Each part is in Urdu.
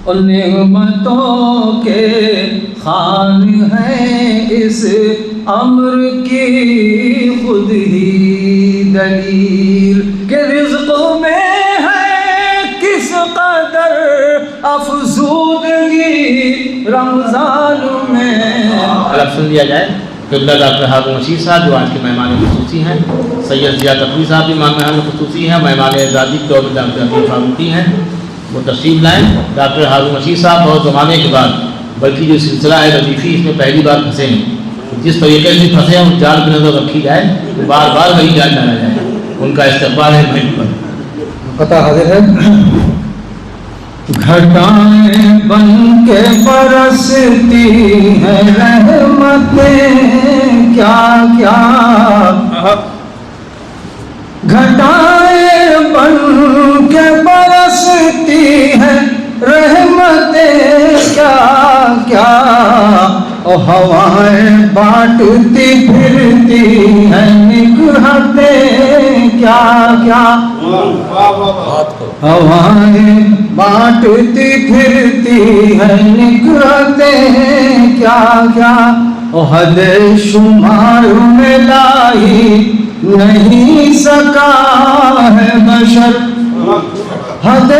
نعمتوں کے خوان ہیں اس امر کی خود ہی دلیل کہ رزق میں ہے کس قدر افزودگی رمضان میں. اگر سن لیا جائے قبلہ ڈاکٹر ہارون رشید صاحب جو آج کے مہمان خصوصی ہیں، سید ضیاء تقوی صاحب بھی مہمان خصوصی ہیں، مہمان اعزازی کے طور پر ڈاکٹر عبد فاروقی ہیں، وہ تشریف لائیں. ڈاکٹر ہارون رشید صاحب بہت زمانے کے بعد، بلکہ جو سلسلہ ہے وظیفی اس میں پہلی بار پھنسے ہیں. جس طریقے سے پھنسے ہیں اس جال کی نظر رکھی جائے تو بار بار وہی جال ڈالا جائے. ان کا استقبال ہے محل پر. پتہ حاضر ہے. گھٹائیں بن کے برستی ہیں رحمتیں کیا کیا، گھٹائیں بن کے برستی ہیں رحمتیں کیا کیا، اور ہوائیں بانٹتی پھرتی ہیں نگہتیں کیا کیا، ہوائیں بانٹتی پھرتی ہیں نگہتیں کیا کیا، اور حد شمار میں لائی نہیں سکا ہے بشر، حد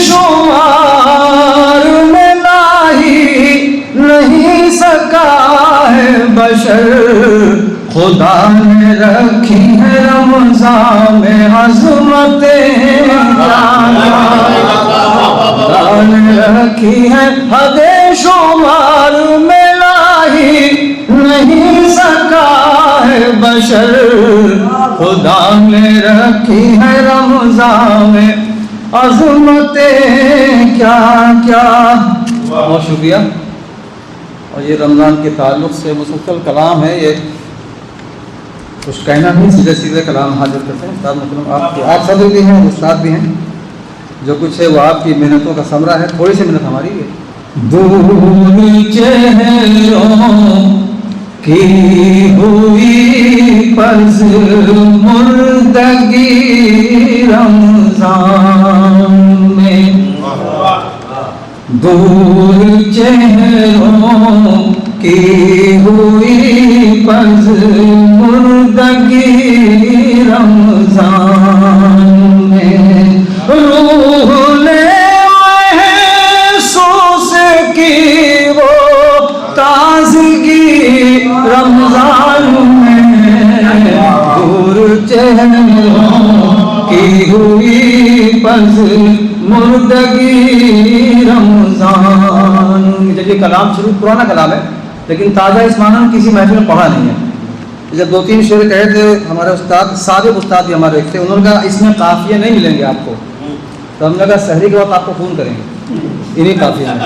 شمار میں لائی نہیں سکا ہے بشر، خدا نے رکھی ہے رمضان میں عظمتیں خدا نے رکھی ہے حد شمار میں لائی نہیں سکا ہے بشر، خدا نے رکھی ہے رمضان میں عظمتیں کیا کیا. بہت شکریہ. اور یہ رمضان کے تعلق سے مسلسل کلام ہے، یہ کچھ کہنا نہیں، سیدھے سیدھے کلام حاضر کرتے ہیں. استاد محترم آپ صدر بھی ہیں، استاد بھی ہیں، جو کچھ ہے وہ آپ کی محنتوں کا ثمرہ ہے. تھوڑی سی محنت ہماری ہے. دور چہروں کی ہوئی پز مردگی رمضان میں، دور چہروں کی ہوئی پز مردگی رمضان میں، روح نے محسوس کی وہ تازگی رمضان میں، دور چہروں کی ہوئی پز مردگی رمضان. جب یہ کلام شروع پرانا کلام ہے لیکن تازہ اس معنی میں کسی محفل میں پڑھا نہیں ہے. جب 2-3 شعر کہے تھے ہمارے استاد، سابق استاد بھی ہمارے ایک تھے، انہوں نے کہا اس میں قافیے نہیں ملیں گے آپ کو، تو ہم نے کہا سحری کے وقت آپ کو فون کریں گے انہی قافیے میں.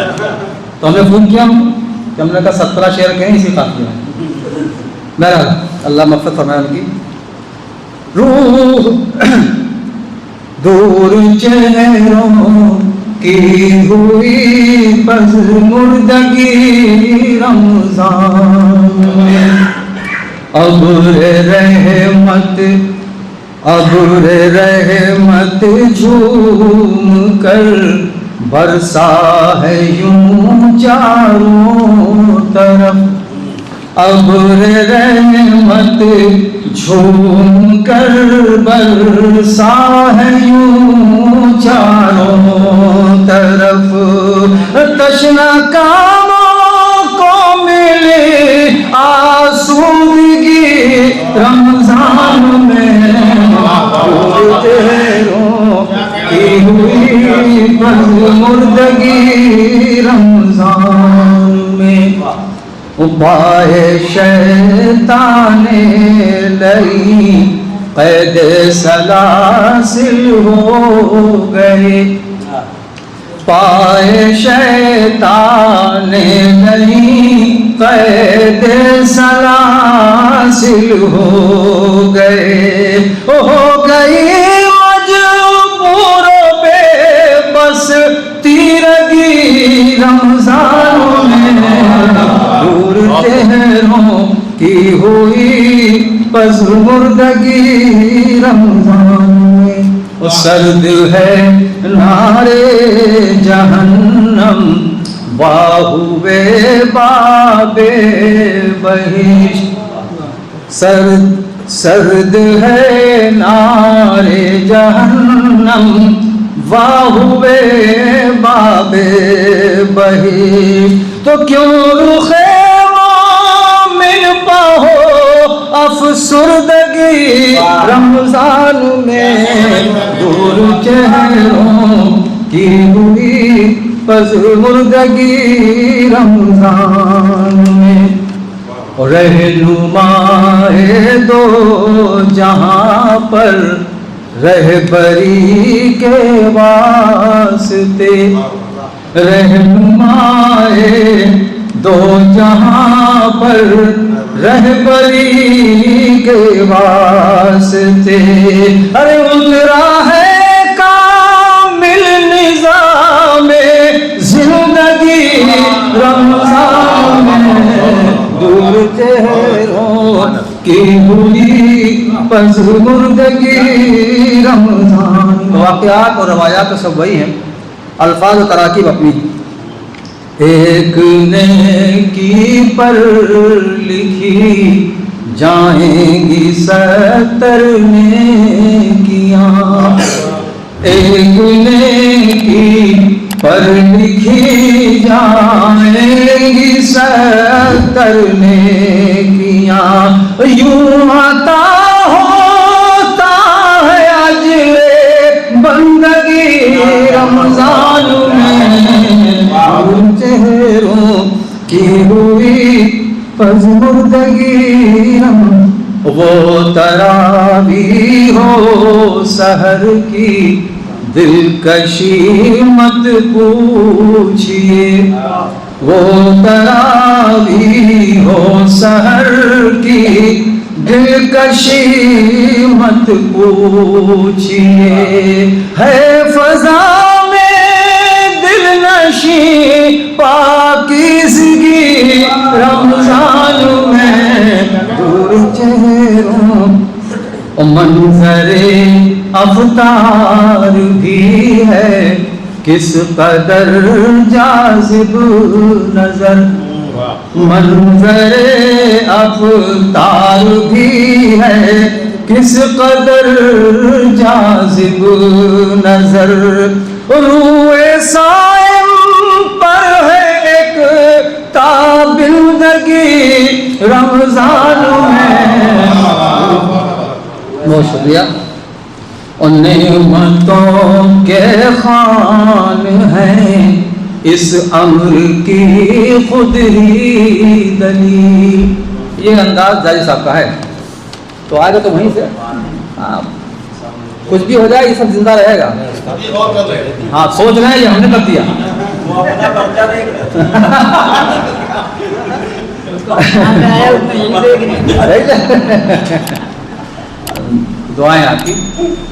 تو ہم نے فون کیا کہ ہم نے کہا 17 شعر کہیں اسی قافیے میں. بہرحال اللہ مغفرت فرمائے ان کی. روح دور چہروں کی ہوئی پز مردگی رمضان میں، ابر رحمت جھوم کر برسا ہے یوں چاروں طرف، ابر رحمت جھوم کر برسا ہے یوں چاروں طرف، تشنا کاموں کو ملے آسودگی رمضان میں، تیروں کی ہوئی پز مردگی رمضان میں، پائے شیطان لئی قید سلاسل ہو گئے، پائے شیطان لئی قید سلاسل ہو گئے، ہو گئی مجبور بے بس تیرگی رمضان میں، دور چہروں کی ہوئی پز مردگی رمضان میں، سرد ہے نارے جہنم باہوے بابے بہشت سرد ہے نارے جہنم واہوے بابے بہشت تو کیوں رخے مومن پہو افسردگی رمضان میں دور چہروں کی ہوئی پژمردگی رمضان میں رہنمائے دو جہاں پر رہبری کے واسطے رہنمائے دو جہاں پر رہبری کے واسطے ارے اترا ہے کامل نظام زندگی رمضان میں دور چہروں کی ہوئی پژمردگی رمضان. واقعات اور روایات تو سب وہی ہیں، الفاظ و تراکیب اپنی. ایک نیکی پر لکھی جائیں گی 70 نیکیاں، ایک نیکی پر لکھی جائیں گی 70 نیکیاں. یوں عطا ہوتا ہے اجر بندگی رمضان میں چہروں کی ہوئی پژمردگی. وہ تراویح ہو سحر کی دلکشی مت پوچھئے، وہ تراویح ہو سحر کی دلکشی مت پوچھئے. ہے فضا پاکیزگی رمضان میں دور چہروں منظر افطار بھی ہے کس قدر جاذب نظر، منظر افطار بھی ہے کس قدر جاذب نظر. روئے صائم پر ہے ایک تابندگی رمضان میں. بہت شکریہ. اور نعمتوں کے خوان ہیں اس امر کی خود ہی دلیل. یہ انداز جاری صاحب کا ہے، تو آگے تو وہیں سے کچھ بھی ہو جائے یہ سب زندہ رہے گا. ہاں سوچ رہے ہیں یہ ہم نے کر دیا. دعائیں آپ کی.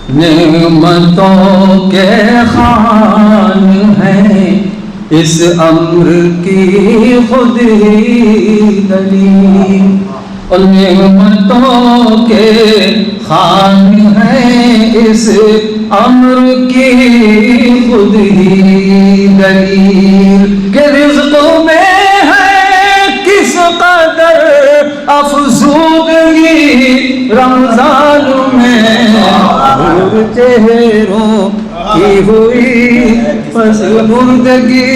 نعمتوں کے خوان ہیں اس امر کی خود ہی دلیل. اور نعمتوں کے خوان ہیں اس امر کی خود ہی دلیل. کہ رزق میں ہے کس قدر افزودگی رمضان میں دور چہروں کی ہوئی پژمردگی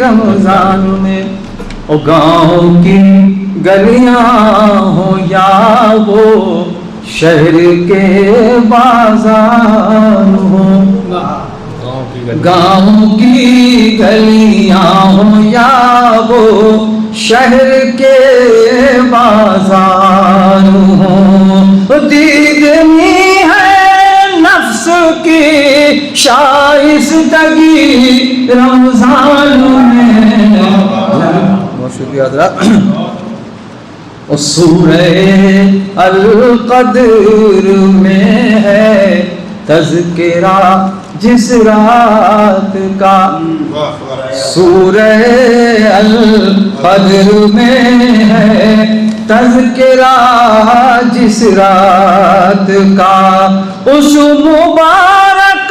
رمضان میں. اور گاؤں کی گلیاں ہوں یا وہ شہر کے بازار ہوں، گاؤں کی گلیاں ہوں یا وہ شہر کے بازار ہوں. دیدنی ہے نفس کی شائستگی رمضان میں. بہت شکریہ حضرات. سورہ القدر میں ہے تذکرہ جس رات کا، سورہ القدر میں ہے تذکرہ جس رات کا. اس مبارک